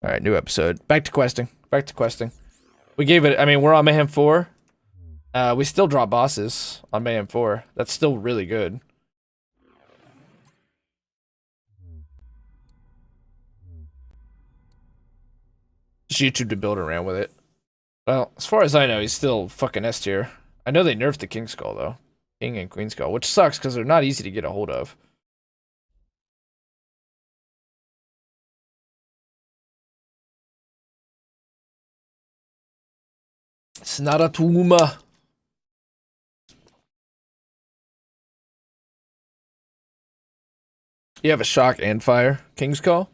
Alright, new episode. Back to questing. Back to questing. We gave it, I mean, we're on Mayhem 4. We still drop bosses on Mayhem 4. That's still really good. Just YouTube to build around with it. Well, as far as I know, he's still fucking S tier. I know they nerfed the King Skull, though. King and Queen Skull, which sucks because they're not easy to get a hold of. It's not a Tuma. You have a shock and fire. King's Call?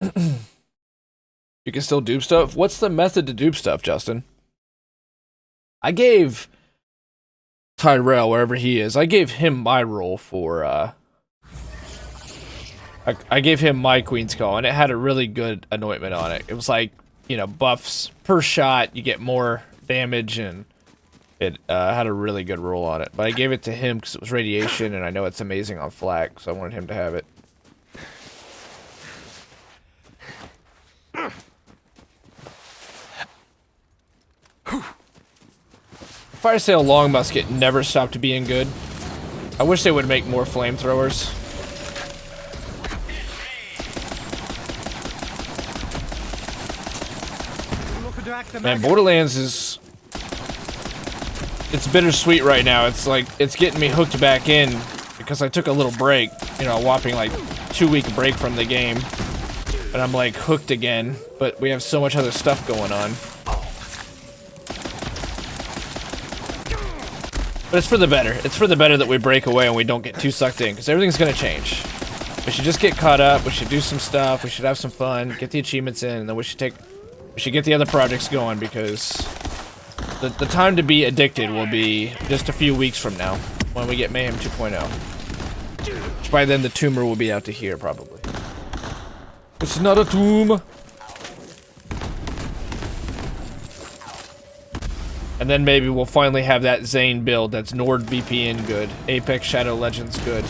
You can still dupe stuff? What's the method to dupe stuff, Justin? I gave Tyrell, wherever he is, I gave him my role for, I gave him my Queen's Call, and it had a really good anointment on it. It was like, you know, buffs per shot, you get more damage, and it had a really good roll on it. But I gave it to him because it was radiation, and I know it's amazing on flak, so I wanted him to have it. Fire Sale Long Musket never stopped being good. I wish they would make more flamethrowers. Man, Borderlands is... It's bittersweet right now. It's like, it's getting me hooked back in because I took a little break. You know, a whopping like 2-week break from the game. And I'm like hooked again, but we have so much other stuff going on. But it's for the better. It's for the better that we break away and we don't get too sucked in, because everything's gonna change. We should just get caught up, we should do some stuff, we should have some fun, get the achievements in, and then we should get the other projects going, because the time to be addicted will be just a few weeks from now, when we get Mayhem 2.0. Which by then the tumor will be out to here, probably. It's not a tomb! And then maybe we'll finally have that Zane build that's NordVPN good, Apex Shadow Legends good.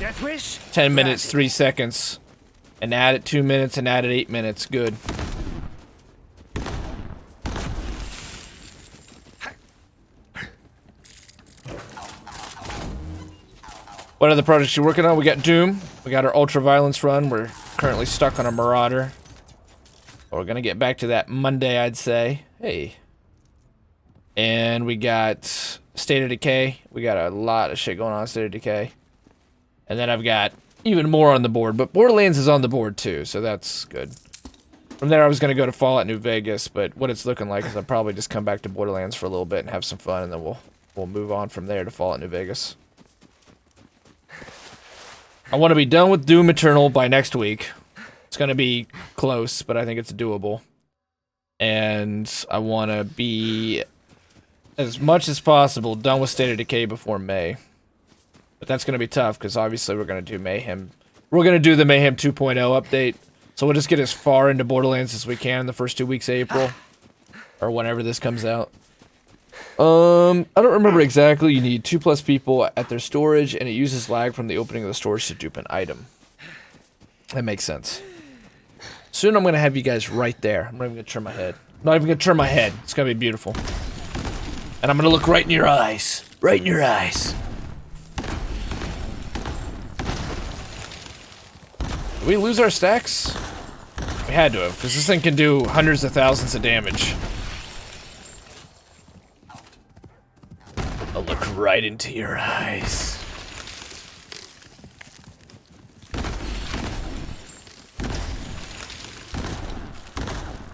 Death wish? 10 minutes, 3 seconds. And add it 2 minutes and add it 8 minutes. Good. What other projects you working on? We got Doom. We got our Ultra Violence run. We're currently stuck on a Marauder. We're gonna get back to that Monday, I'd say. Hey. And we got State of Decay. We got a lot of shit going on in State of Decay. And then I've got even more on the board, but Borderlands is on the board too, so that's good. From there, I was gonna go to Fallout New Vegas, but what it's looking like is I'll probably just come back to Borderlands for a little bit and have some fun, and then we'll move on from there to Fallout New Vegas. I want to be done with Doom Eternal by next week. It's going to be close, but I think it's doable. And I want to be, as much as possible, done with State of Decay before May. But that's going to be tough, because obviously we're going to do Mayhem. We're going to do the Mayhem 2.0 update. So we'll just get as far into Borderlands as we can in the first 2 weeks of April. Or whenever this comes out. I don't remember exactly. You need 2+ people at their storage, and it uses lag from the opening of the storage to dupe an item. That makes sense. Soon I'm going to have you guys right there. I'm not even going to turn my head. I'm not even going to turn my head. It's going to be beautiful. And I'm going to look right in your eyes. Right in your eyes. Did we lose our stacks? We had to have, because this thing can do hundreds of thousands of damage. I'll look right into your eyes.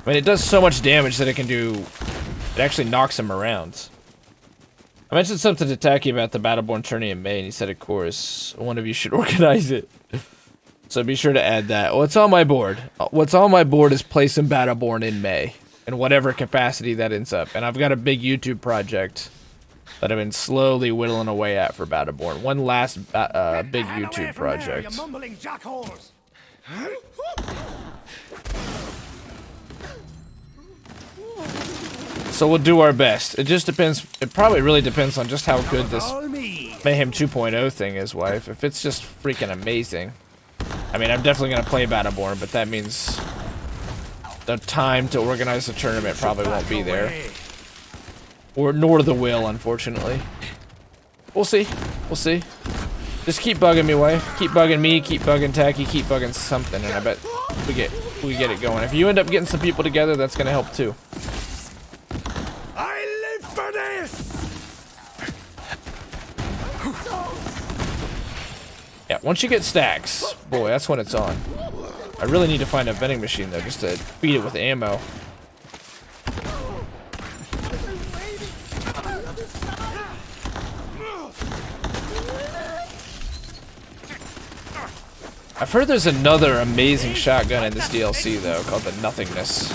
I mean, it does so much damage that it can do... It actually knocks him around. I mentioned something to Taki about the Battleborn tourney in May, and he said, of course, one of you should organize it. So be sure to add that. What's on my board? What's on my board is play some Battleborn in May, in whatever capacity that ends up. And I've got a big YouTube project that I've been slowly whittling away at for Battleborn. One last big YouTube project. So we'll do our best. It just depends. It probably really depends on just how good this All me. Mayhem 2.0 thing is, wife. If it's just freaking amazing. I mean, I'm definitely going to play Battleborn, but that means the time to organize the tournament probably won't be there. Or nor the will, unfortunately. We'll see. We'll see. Just keep bugging me, wife. Keep bugging me, keep bugging Tacky, keep bugging something, and I bet we get it going. If you end up getting some people together, that's going to help too. I live for this. Yeah, once you get stacks, boy, that's when it's on. I really need to find a vending machine though, just to feed it with ammo. I've heard there's another amazing shotgun in this DLC though, called the Nothingness.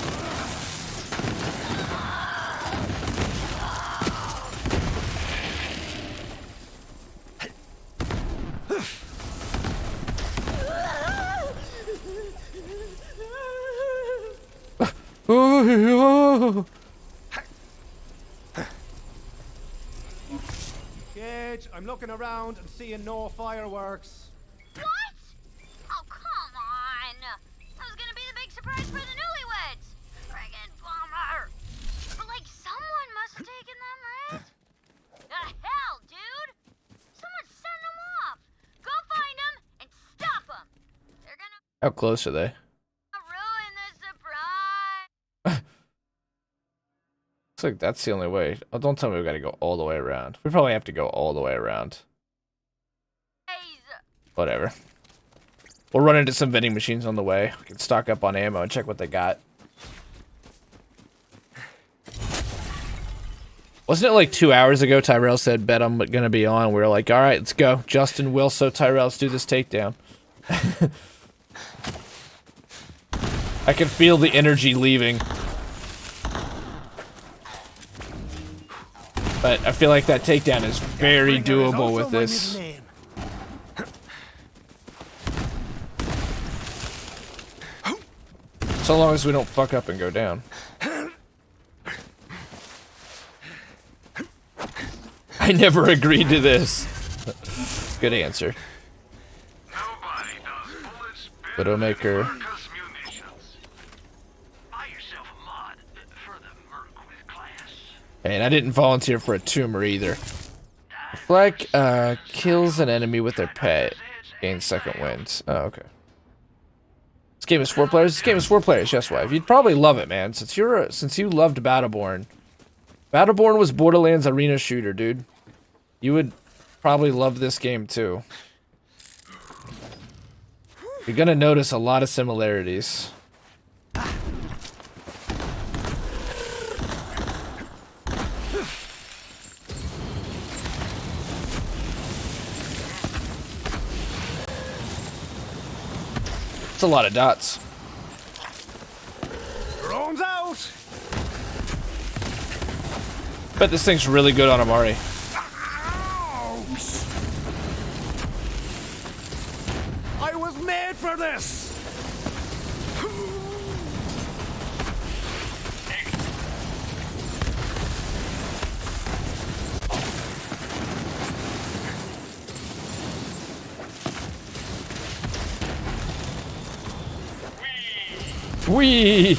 Gage, I'm looking around and seeing no fireworks. What? Oh, come on. That was gonna be the big surprise for the newlyweds. Friggin' bummer. But, like, someone must have taken them, right? The hell, dude? Someone's setting them off. Go find them and stop them. They're gonna How close are they? ruin the surprise. Looks like that's the only way. Oh, don't tell me we gotta go all the way around. We probably have to go all the way around. Whatever. We'll run into some vending machines on the way. We can stock up on ammo and check what they got. Wasn't it like 2 hours ago Tyrell said, bet I'm gonna be on? We were like, alright, let's go. Justin, Will, so Tyrell, let's do this takedown. I can feel the energy leaving. But I feel like that takedown is very doable with this. So long as we don't fuck up and go down. I never agreed to this. Good answer. Widowmaker. And I didn't volunteer for a tumor either. Flag kills an enemy with their pet. Gains second wins. Oh, okay. This game is 4 players. This game is 4 players. Yes, wife. You'd probably love it, man. Since you loved Battleborn. Battleborn was Borderlands arena shooter, dude. You would probably love this game too. You're gonna notice a lot of similarities. It's a lot of dots. Drones out. Bet this thing's really good on Amari. I was made for this. Whee!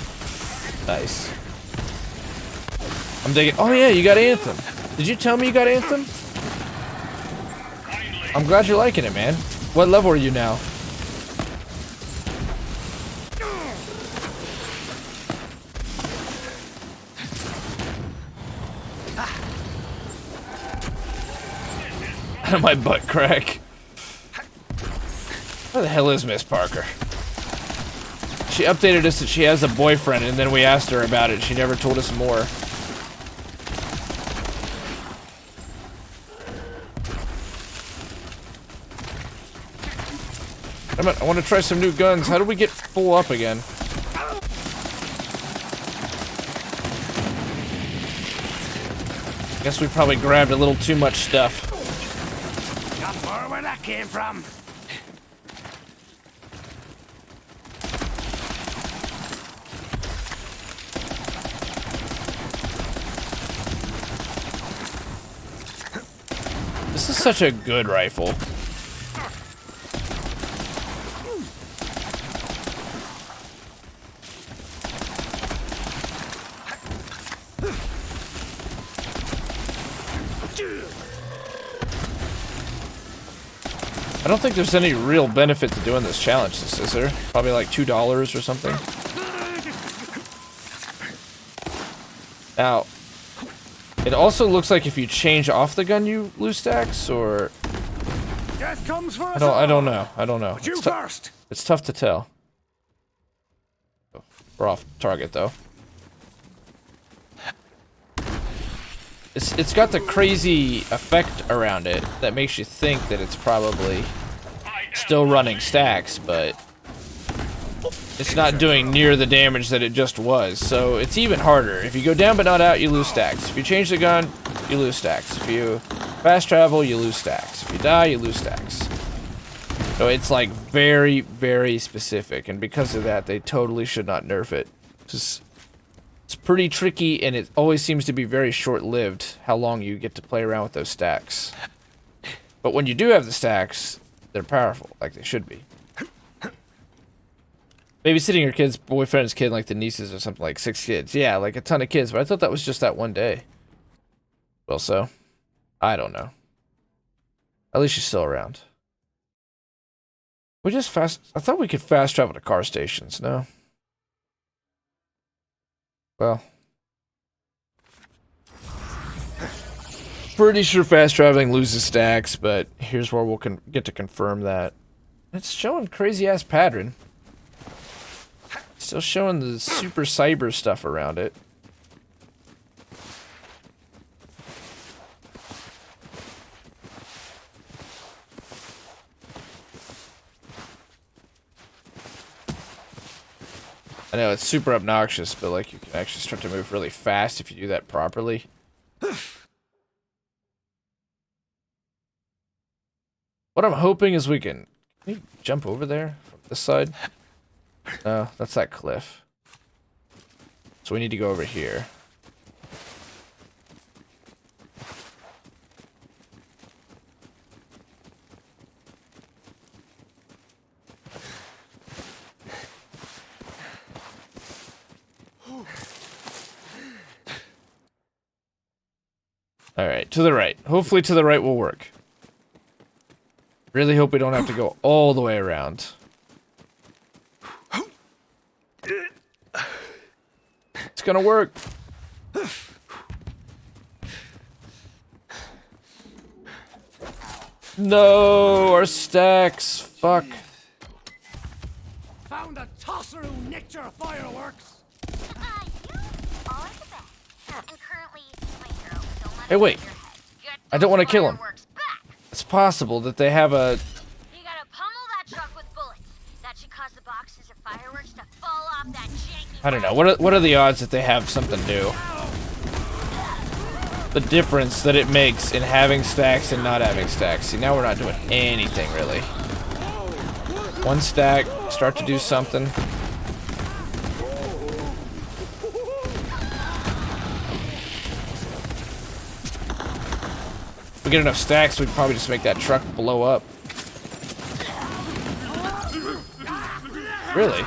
Nice. I'm digging. Oh yeah, you got Anthem. Did you tell me you got Anthem? I'm glad you're liking it, man. What level are you now? Out of my butt crack. Where the hell is Miss Parker? She updated us that she has a boyfriend, and then we asked her about it. She never told us more. I want to try some new guns. How do we get full up again? Guess we probably grabbed a little too much stuff. Got more where that came from. such a good rifle. I don't think there's any real benefit to doing this challenge, is there? Probably like $2 or something. Now, it also looks like if you change off the gun, you lose stacks, or Death comes for us I don't know. I don't know. But you first. It's tough to tell. We're off target though. It's got the crazy effect around it that makes you think that it's probably still running stacks, but it's not doing near the damage that it just was. So it's even harder. If you go down but not out, you lose stacks. If you change the gun, you lose stacks. If you fast travel, you lose stacks. If you die, you lose stacks. So it's like very, very specific, and because of that, they totally should not nerf it. It's pretty tricky, and it always seems to be very short-lived how long you get to play around with those stacks. But when you do have the stacks, they're powerful, like they should be. Babysitting your kid's boyfriend's kid, like the nieces or something, like 6 kids. Yeah, like a ton of kids, but I thought that was just that one day. Well, so, I don't know. At least she's still around. I thought we could fast travel to car stations, no? Well. Pretty sure fast traveling loses stacks, but here's where we'll get to confirm that. It's showing crazy-ass pattern. Still showing the super cyber stuff around it. I know it's super obnoxious, but like you can actually start to move really fast if you do that properly. What I'm hoping is can we jump over there from this side? No, that's that cliff. So we need to go over here. Alright, to the right. Hopefully to the right will work. Really hope we don't have to go all the way around. It's gonna work. No, our stacks. Fuck. Found a tosser who nicked your fireworks. You are the best. And currently, my hero, don't let Hey, it wait. get your head. Get I don't want to those kill him. fireworks back. It's possible that they have a... You gotta pummel that truck with bullets. That should cause the boxes of fireworks to fall off that janky... I don't know. What are the odds that they have something new? The difference that it makes in having stacks and not having stacks. See, now we're not doing anything, really. One stack, start to do something. If we get enough stacks, we'd probably just make that truck blow up. Really?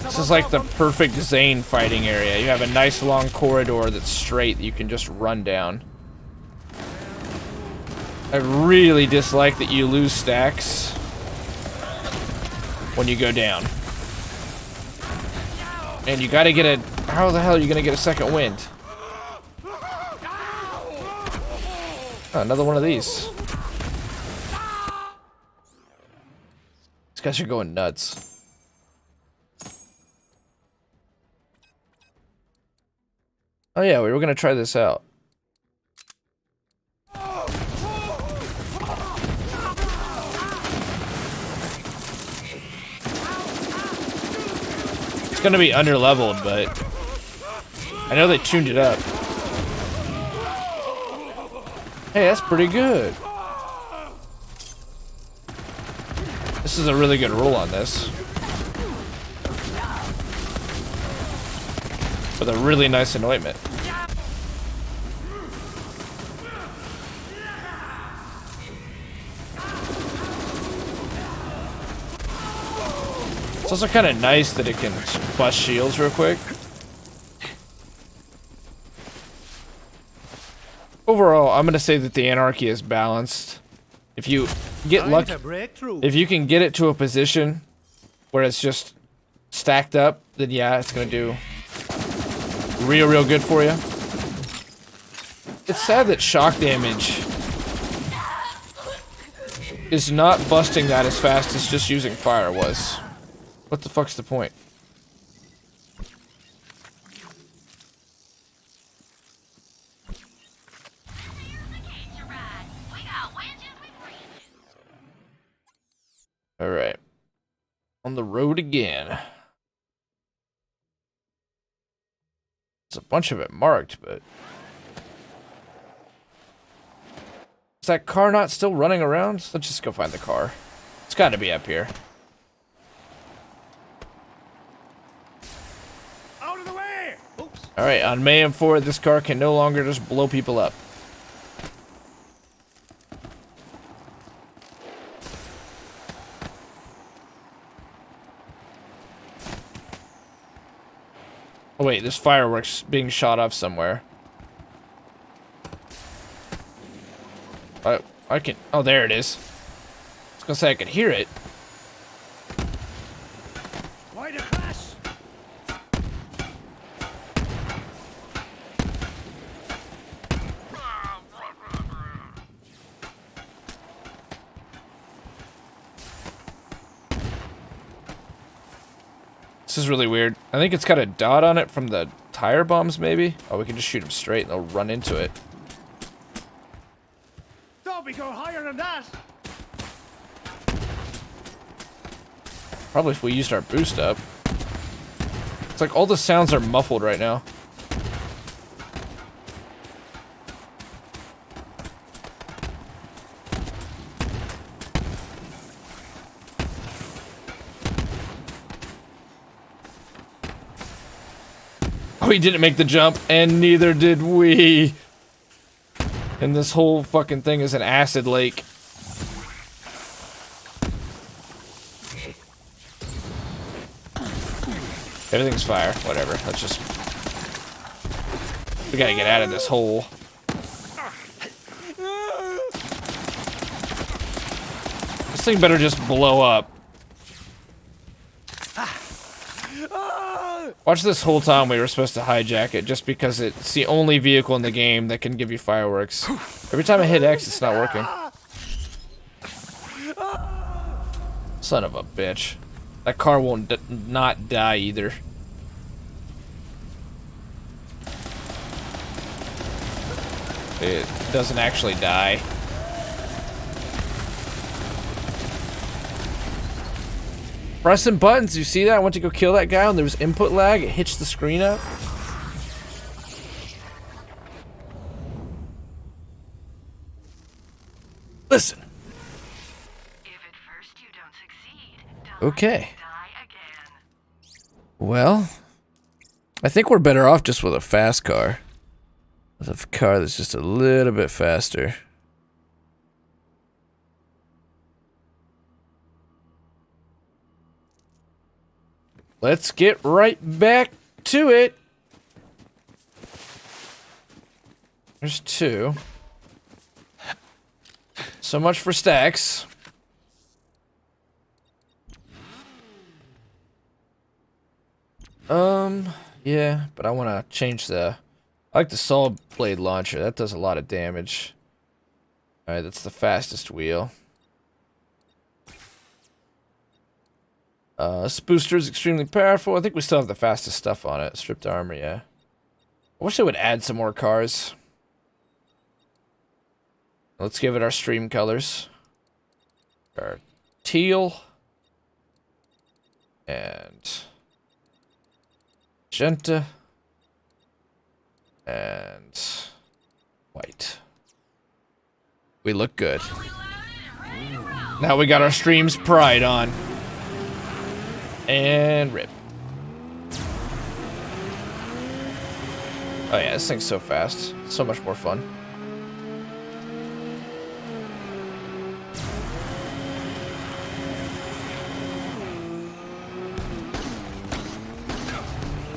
This is like the perfect Zane fighting area. You have a nice long corridor that's straight that you can just run down. I really dislike that you lose stacks when you go down. And you gotta get a... How the hell are you gonna get a second wind? Oh, another one of these. These guys are going nuts. Oh yeah, we were gonna try this out. It's gonna be under-leveled, but I know they tuned it up. Hey, that's pretty good. This is a really good roll on this. with a really nice anointment. It's also kind of nice that it can bust shields real quick. Overall, I'm gonna say that the anarchy is balanced. If you get lucky, if you can get it to a position where it's just stacked up, then yeah, it's gonna do real good for you. It's sad that shock damage is not busting that as fast as just using fire was. What the fuck's the point? Alright. On the road again. There's a bunch of it marked, but... Is that car not still running around? Let's just go find the car. It's gotta be up here. Out of the way! Oops. Alright, on Mayhem 4, this car can no longer just blow people up. Oh wait, there's fireworks being shot off somewhere. I can... Oh, there it is. I was gonna say I could hear it. Why the crash? This is really weird. I think it's got a dot on it from the tire bombs, maybe? Oh, we can just shoot them straight and they'll run into it. Don't be go higher than that! Probably if we used our boost up. It's like all the sounds are muffled right now. We didn't make the jump, and neither did we. And this whole fucking thing is an acid lake. Everything's fire. Whatever. Let's just... We gotta get out of this hole. This thing better just blow up. Watch this whole time we were supposed to hijack it just because it's the only vehicle in the game that can give you fireworks. Every time I hit X, it's not working. Son of a bitch. That car won't not die either. It doesn't actually die. Pressing buttons, you see that? I went to go kill that guy and there was input lag. It hitched the screen up. Listen. If at first you don't succeed, Okay. die again. Well, I think we're better off just with a fast car. With a car that's just a little bit faster. Let's get right back to it. There's two. So much for stacks. Yeah, but I want to change the... I like the saw blade launcher. That does a lot of damage. Alright, that's the fastest wheel. This booster is extremely powerful. I think we still have the fastest stuff on it. Stripped armor, yeah. I wish they would add some more cars. Let's give it our stream colors. Our teal. And... magenta. And... white. We look good. Now we got our stream's pride on. And rip. Oh yeah, this thing's so fast. So much more fun.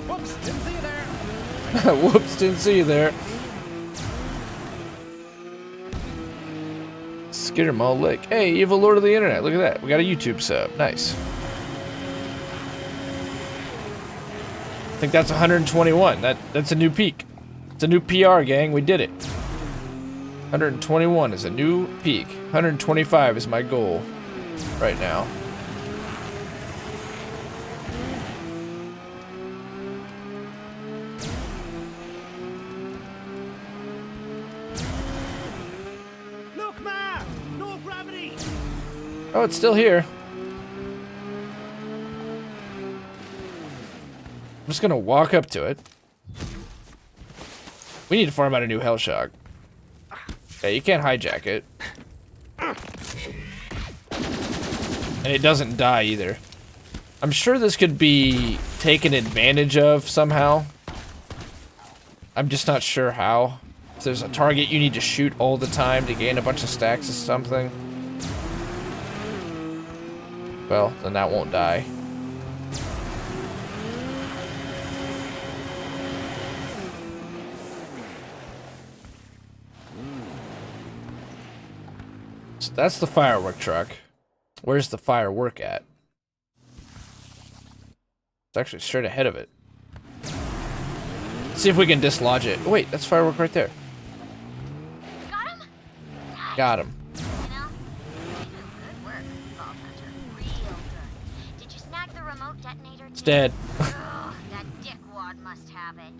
Whoops, didn't see you there. Whoops, didn't see you there. Skittermall Lake. Hey, Evil Lord of the Internet. Look at that. We got a YouTube sub. Nice. I think that's 121. That's a new peak. It's a new PR, gang. We did it. 121 is a new peak. 125 is my goal right now. Look, Ma! No gravity! Oh, it's still here. I'm just gonna walk up to it. We need to farm out a new Hell Shock. Yeah, you can't hijack it. And it doesn't die either. I'm sure this could be taken advantage of somehow. I'm just not sure how. If there's a target you need to shoot all the time to gain a bunch of stacks or something. Well, then that won't die. So that's the firework truck. Where's the firework at? It's actually straight ahead of it. Let's see if we can dislodge it. Oh, wait, that's firework right there. Got him? Got him. You know, you do good work, Vault Hunter. Real good. Did you snag the remote detonator? It's dead. Ugh, that dickwad must have it.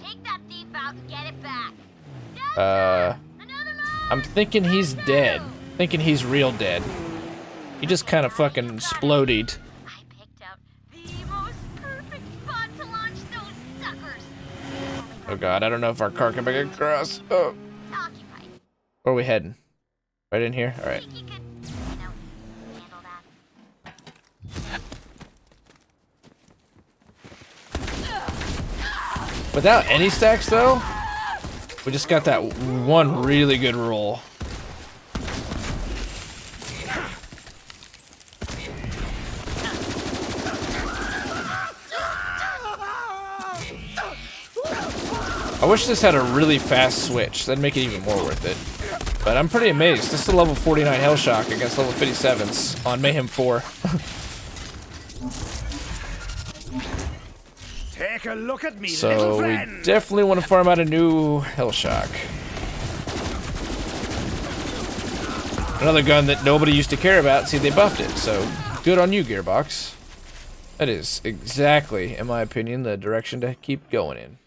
Take that thief out and get it back. Another move! I'm thinking he's dead. Thinking he's real dead. He just kind of fucking exploded. I picked out the most perfect spot to launch those suckers. Oh god, I don't know if our car can make it across. Oh. Occupied. Where are we heading? Right in here? Alright. Think you could, you know, handle that? Without any stacks though, we just got that one really good roll. I wish this had a really fast switch. That'd make it even more worth it. But I'm pretty amazed. This is a level 49 Hell Shock against level 57s on Mayhem 4. Take a look at me, little So we friend! definitely want to farm out a new Hell Shock. Another gun that nobody used to care about. See, they buffed it. So good on you, Gearbox. That is exactly, in my opinion, the direction to keep going in.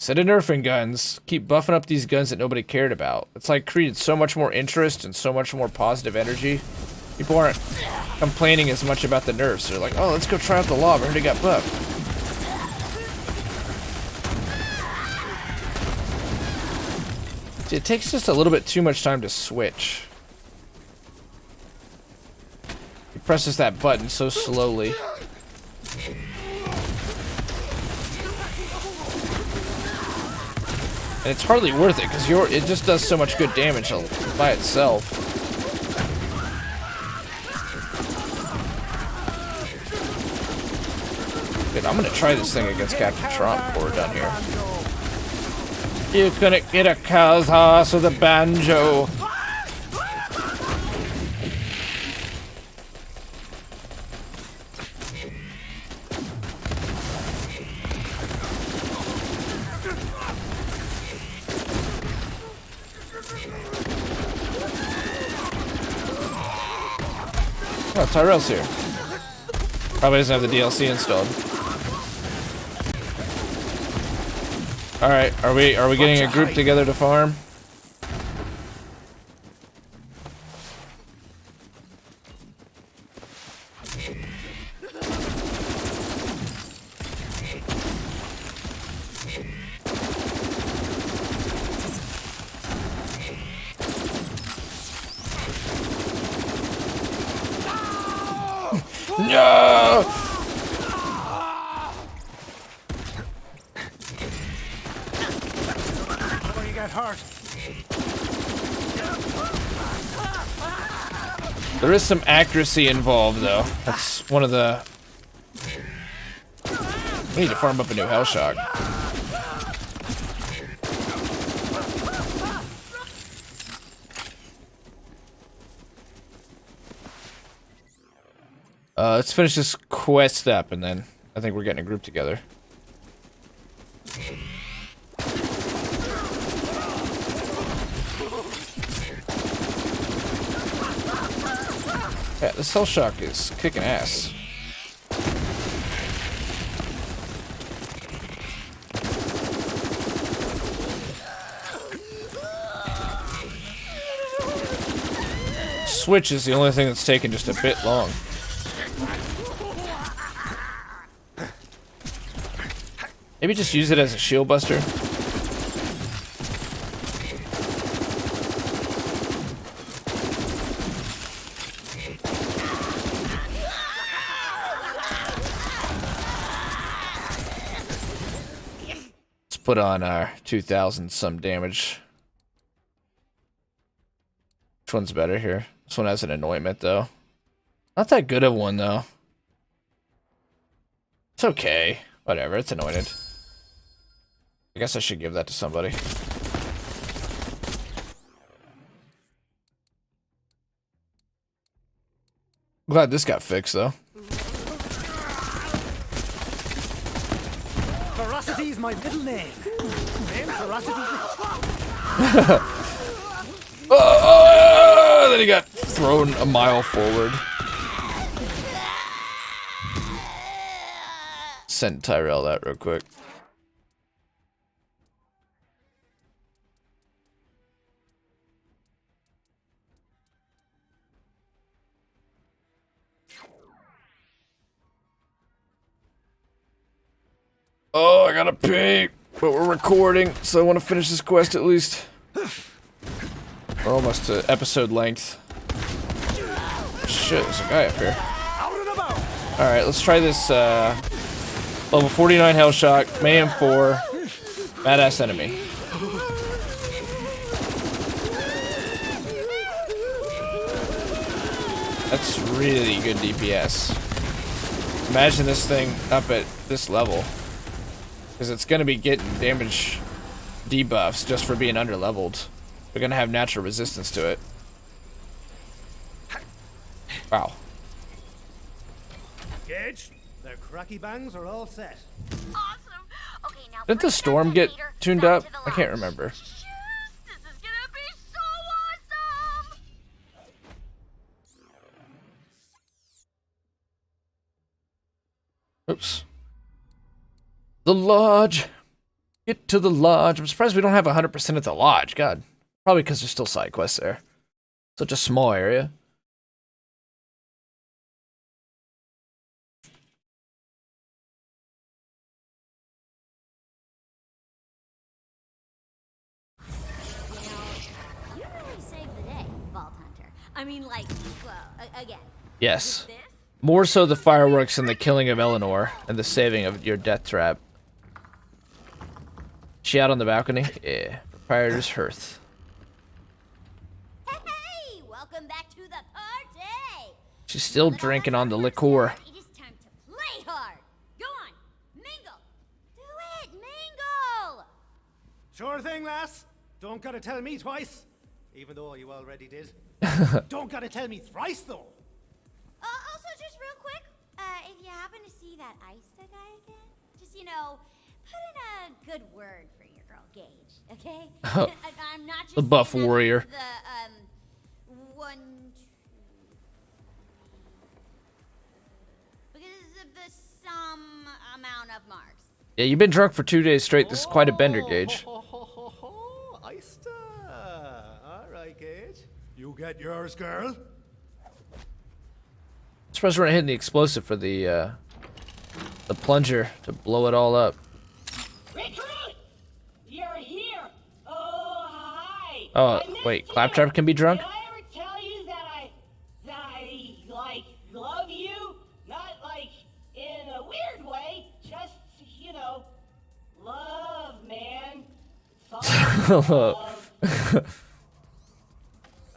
Instead of nerfing guns, keep buffing up these guns that nobody cared about. It's like created so much more interest and so much more positive energy. People aren't complaining as much about the nerfs. They're like, oh, let's go try out the law. I heard it got buffed. See, it takes just a little bit too much time to switch. He presses that button so slowly. And it's hardly worth it, because it just does so much good damage by itself. Good, I'm gonna try this thing against Captain Trump before we're done here. You couldn't get a cow's horse with a banjo. Oh, Tyrell's here. Probably doesn't have the DLC installed. All right, are we getting a group together to farm? No! There is some accuracy involved, though. That's one of the... We need to farm up a new Hell Shock. Let's finish this quest up, and then I think we're getting a group together. Yeah, this Hell Shock is kicking ass. Switch is the only thing that's taking just a bit long. Maybe just use it as a shield buster. Let's put on our 2,000 some damage. Which one's better here? This one has an anointment though. Not that good of one though. It's okay. Whatever, it's anointed. I guess I should give that to somebody. Glad this got fixed though. Ferocity's my middle name. Then he got thrown a mile forward. Send Tyrell that real quick. Oh, I gotta pee, but we're recording, so I want to finish this quest at least. We're almost to episode length. Shit, there's a guy up here. Alright, let's try this level 49 Hell Shock, Mayhem 4, Badass Enemy. That's really good DPS. Imagine this thing up at this level. Because it's going to be getting damage debuffs just for being underleveled. They're going to have natural resistance to it. Wow. Gage, their cracky bangs are all set. Awesome. Okay, now Didn't the storm get tuned up? I can't remember. This is gonna be so awesome. Oops. The lodge. Get to the lodge. I'm surprised we don't have 100% at the lodge. God. Probably because there's still side quests there. Such a small area. You really saved the day, Vault Hunter. I mean, like, well, again. Yes. More so the fireworks and the killing of Eleanor and the saving of your death trap. She out on the balcony? Yeah. Proprietor's hearth. Hey, welcome back to the party. She's still drinking on the liquor. It is time to play hard. Go on, mingle. Do it, mingle. Sure thing, lass. Don't gotta tell me twice. Even though you already did. Don't gotta tell me thrice, though. Also, just real quick, if you happen to see that Ista guy again, just, you know, put in a good word for your girl, Gage, okay? I'm not just The buff saying that warrior. The, 1, 2, because of the some amount of marks. Yeah, you've been drunk for 2 days straight. This is quite a bender, Gage. Ista. All right, Gage. You get yours, girl. Surprised we're not hitting the explosive for the plunger to blow it all up. Recruit! You're here! Oh, hi! Oh, I missed wait, you. Claptrap can be drunk? Did I ever tell you that I like, love you? Not, like, in a weird way, just, you know, love, man. It's all love.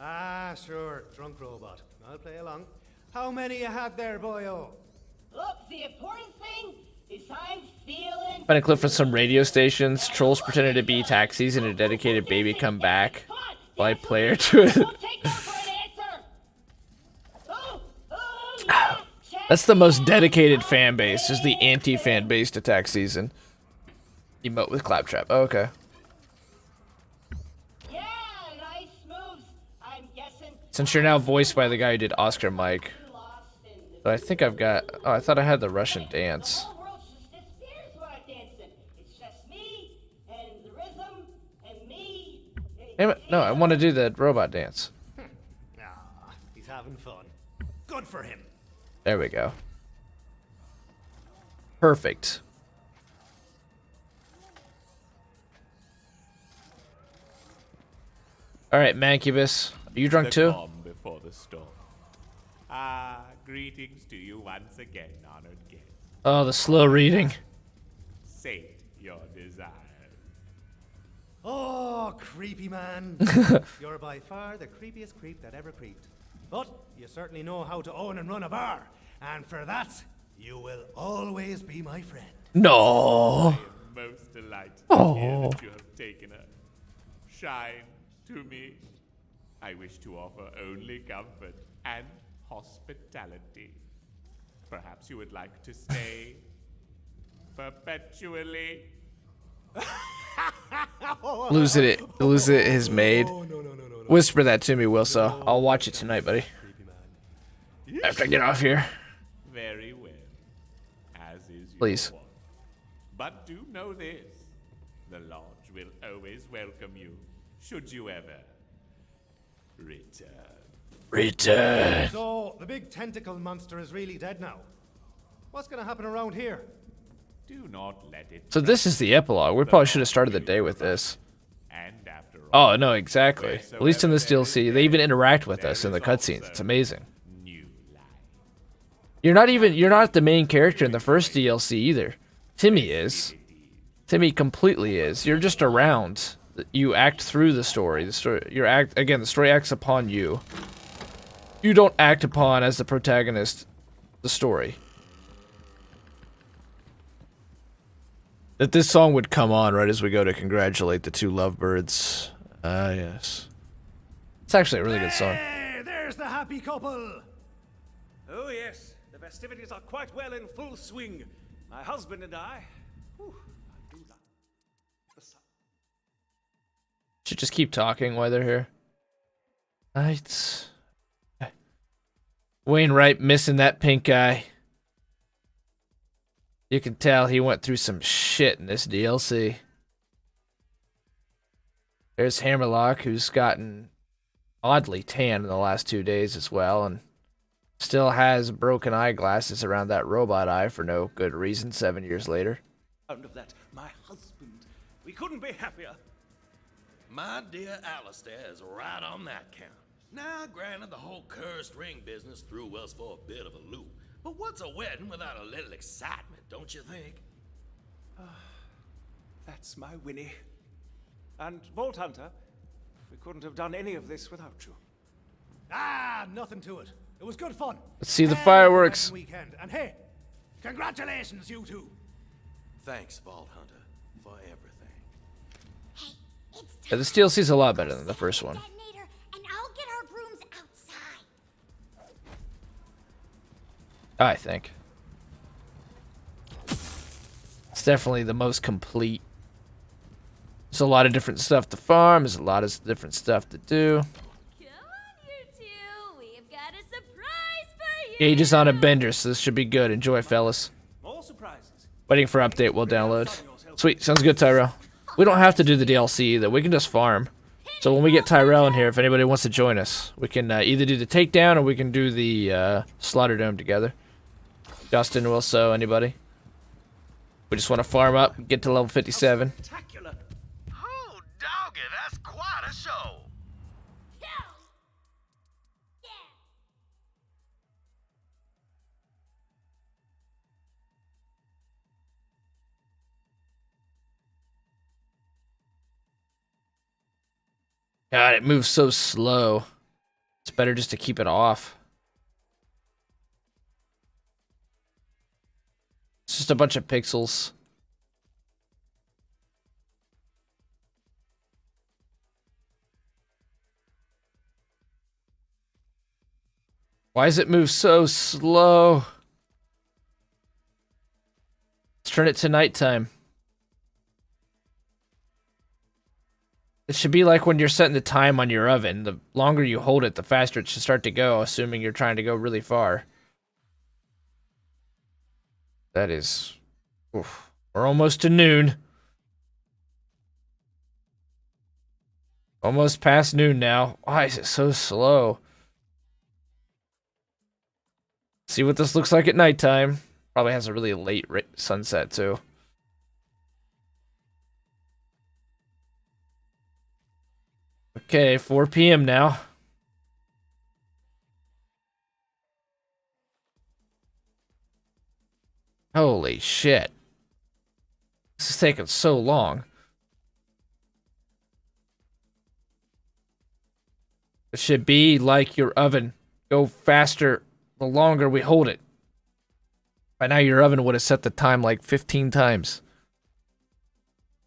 Ah, sure, drunk robot. I'll play along. How many you had there, boyo? Look, the important thing is I'm feeling. Find a clip from some radio stations. Trolls pretended to be taxis and a dedicated baby come back by player to it. Don't take no for an answer. Oh, yeah. That's the most dedicated fan base, is the anti-fan base to tax season. Emote with claptrap. Oh, okay. Yeah, nice moves. I'm guessing. Since you're now voiced by the guy who did Oscar Mike. Lost in the But I think I've got... Oh, I thought I had the Russian dance. The whole world just disappears when I'm dancing. It's just me and the rhythm and me. Damn it. No, I want to do the robot dance. Ah, he's having fun. Good for him. There we go. Perfect. Alright, Mancubus. Are you drunk too? calm before the storm. Ah, greetings to you once again, honored guest. Oh, the slow reading. Sate your desire. Oh, creepy man. You're by far the creepiest creep that ever creeped. But you certainly know how to own and run a bar. And for that, you will always be my friend. No. I am most delighted to hear that you have taken a shine to me. I wish to offer only comfort and hospitality. Perhaps you would like to stay perpetually. Lose it his maid. Oh, no. Whisper that to me, Wilso. I'll watch it tonight, buddy. Creepy man. After I get off here. Very well, as is your Please. wont. But do know this: the lodge will always welcome you, should you ever return. Return. So, the big tentacle monster is really dead now. What's gonna happen around here? Do not let it. So this is the epilogue. We probably should have started the day with this. And after all, Oh, no, exactly. At least in this DLC, they even interact with us in the cutscenes. It's amazing. new life. You're not the main character in the first DLC either. Timmy is. Timmy completely is. You're just around. You act through the story. The story acts upon you. You don't act upon, as the protagonist, the story. That this song would come on right as we go to congratulate the two lovebirds. Ah, yes. It's actually a really good song. Hey, there's the happy couple. Oh, yes. The festivities are quite well in full swing. My husband and I. Whew, I do love the sun. Should just keep talking while they're here. Right. Wainwright missing that pink eye. You can tell he went through some shit in this DLC. There's Hammerlock, who's gotten oddly tan in the last 2 days as well, and still has broken eyeglasses around that robot eye for no good reason 7 years later. Sound of that, my husband. We couldn't be happier. My dear Alistair is right on that count. Now, granted, the whole cursed ring business threw us for a bit of a loop. But what's a wedding without a little excitement, don't you think? That's my Winnie. And Vault Hunter, we couldn't have done any of this without you. Ah, nothing to it. It was good fun. Let's see the And fireworks. a weekend. And hey, congratulations, you two. Thanks, Vault Hunter, for everything. Hey, it's Yeah, this DLC's a lot better than the first one. detonator, and I'll get our brooms outside. I think. It's definitely the most complete. There's a lot of different stuff to farm. There's a lot of different stuff to do. Come on, you two. We've got a surprise for you. Gage is on a bender, so this should be good. Enjoy, fellas. More surprises. Waiting for update. We'll download. Sweet. Sounds good, Tyrell. We don't have to do the DLC either. We can just farm. So when we get Tyrell in here, if anybody wants to join us, we can either do the takedown or we can do the slaughter dome together. Justin, Wilso, anybody? We just want to farm up, get to level 57. Spectacular. Oh, doggy, that's quite a show. Yeah. Yeah. God, it moves so slow. It's better just to keep it off. It's just a bunch of pixels. Why does it move so slow? Let's turn it to nighttime. It should be like when you're setting the time on your oven. The longer you hold it, the faster it should start to go, assuming you're trying to go really far. That is... Oof. We're almost to noon. Almost past noon now. Why is it so slow? See what this looks like at nighttime. Probably has a really late sunset, too. Okay, 4 p.m. now. Holy shit. This is taking so long. It should be like your oven. Go faster the longer we hold it. By now your oven would have set the time like 15 times.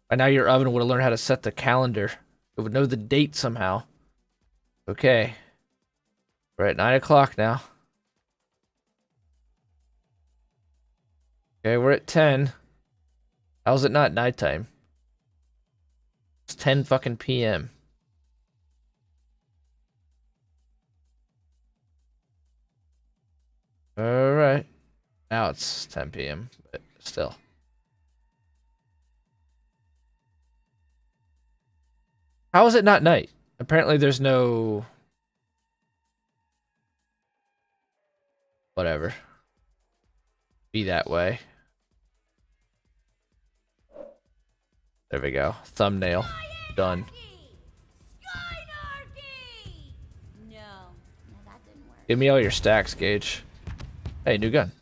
By now your oven would have learned how to set the calendar. It would know the date somehow. Okay. We're at 9 o'clock now. Okay, we're at 10. How's it not nighttime? It's 10 fucking p.m. Alright. Now it's 10 p.m., but still. How is it not night? Apparently there's no... Whatever. Be that way. There we go. Thumbnail. Done. No, that didn't work. Give me all your stacks, Gage. Hey, new gun.